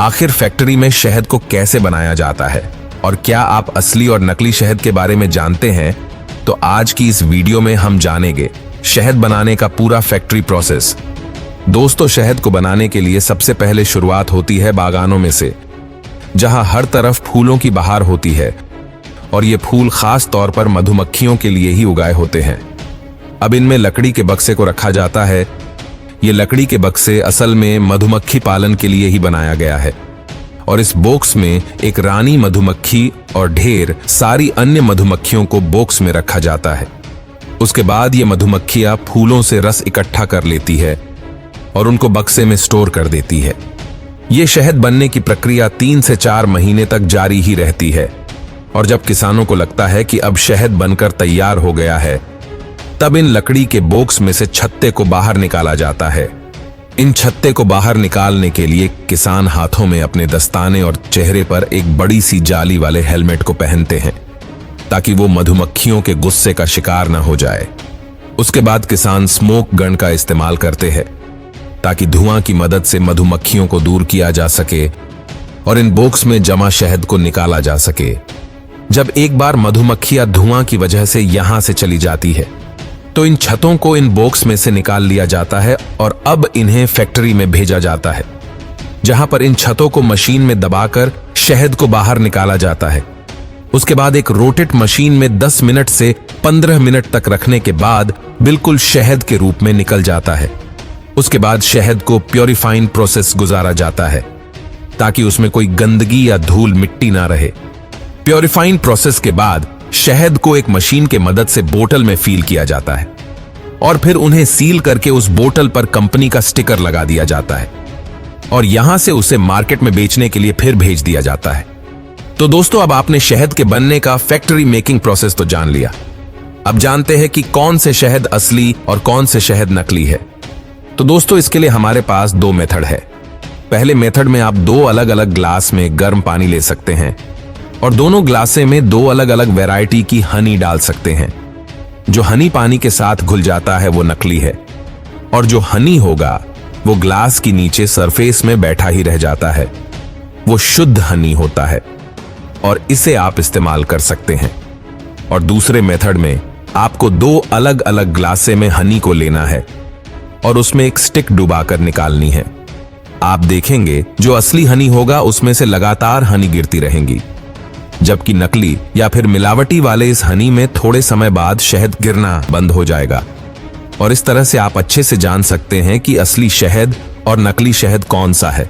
आखिर फैक्ट्री में शहद को कैसे बनाया जाता है और क्या आप असली और नकली शहद के बारे में जानते हैं? तो आज की इस वीडियो में हम जानेंगे शहद बनाने का पूरा फैक्ट्री प्रोसेस। दोस्तों, शहद को बनाने के लिए सबसे पहले शुरुआत होती है बागानों में से, जहां हर तरफ फूलों की बहार होती है और ये फूल खास तौर पर मधुमक्खियों के लिए ही उगाए होते हैं। अब इनमें लकड़ी के बक्से को रखा जाता है। ये लकड़ी के बक्से असल में मधुमक्खी पालन के लिए ही बनाया गया है और इस बॉक्स में एक रानी मधुमक्खी और ढेर सारी अन्य मधुमक्खियों को बॉक्स में रखा जाता है। उसके बाद ये मधुमक्खियां फूलों से रस इकट्ठा कर लेती है और उनको बक्से में स्टोर कर देती है। ये शहद बनने की प्रक्रिया 3 से 4 महीने तक जारी ही रहती है और जब किसानों को लगता है कि अब शहद बनकर तैयार हो गया है, तब इन लकड़ी के बॉक्स में से छत्ते को बाहर निकाला जाता है। इन छत्ते को बाहर निकालने के लिए किसान हाथों में अपने दस्ताने और चेहरे पर एक बड़ी सी जाली वाले हेलमेट को पहनते हैं ताकि वो मधुमक्खियों के गुस्से का शिकार न हो जाए। उसके बाद किसान स्मोक गन का इस्तेमाल करते हैं ताकि धुआं की मदद से मधुमक्खियों को दूर किया जा सके और इन बॉक्स में जमा शहद को निकाला जा सके। जब एक बार मधुमक्खियां धुआं की वजह से यहां से चली जाती है, तो इन छतों को इन बॉक्स में से निकाल लिया जाता है और अब इन्हें फैक्ट्री में भेजा जाता है, जहां पर इन छतों को मशीन में दबाकर शहद को बाहर निकाला जाता है। उसके बाद एक रोटेट मशीन में 10 मिनट से 15 मिनट तक रखने के बाद बिल्कुल शहद के रूप में निकल जाता है। उसके बाद शहद को प्योरीफाइंग प्रोसेस गुजारा जाता है ताकि उसमें कोई गंदगी या धूल मिट्टी ना रहे। प्योरीफाइंग प्रोसेस के बाद शहद को एक मशीन के मदद से बोतल में फील किया जाता है और फिर उन्हें सील करके उस बोतल पर कंपनी का स्टिकर लगा दिया जाता है और यहां से उसे मार्केट में बेचने के लिए फिर भेज दिया जाता है। तो दोस्तों, अब आपने शहद के बनने का फैक्ट्री मेकिंग प्रोसेस तो जान लिया। अब जानते हैं कि कौन से शहद असली और कौन से शहद नकली है। तो दोस्तों, इसके लिए हमारे पास 2 मेथड है। पहले मेथड में आप 2 अलग अलग ग्लास में गर्म पानी ले सकते हैं और दोनों ग्लासे में 2 अलग अलग वैरायटी की हनी डाल सकते हैं। जो हनी पानी के साथ घुल जाता है वो नकली है और जो हनी होगा वो ग्लास की नीचे सरफेस में बैठा ही रह जाता है, वो शुद्ध हनी होता है और इसे आप इस्तेमाल कर सकते हैं। और दूसरे मेथड में आपको 2 अलग अलग ग्लासे में हनी को लेना है और उसमें एक स्टिक डुबाकर निकालनी है। आप देखेंगे जो असली हनी होगा उसमें से लगातार हनी गिरती रहेंगी, जबकि नकली या फिर मिलावटी वाले इस हनी में थोड़े समय बाद शहद गिरना बंद हो जाएगा। और इस तरह से आप अच्छे से जान सकते हैं कि असली शहद और नकली शहद कौन सा है।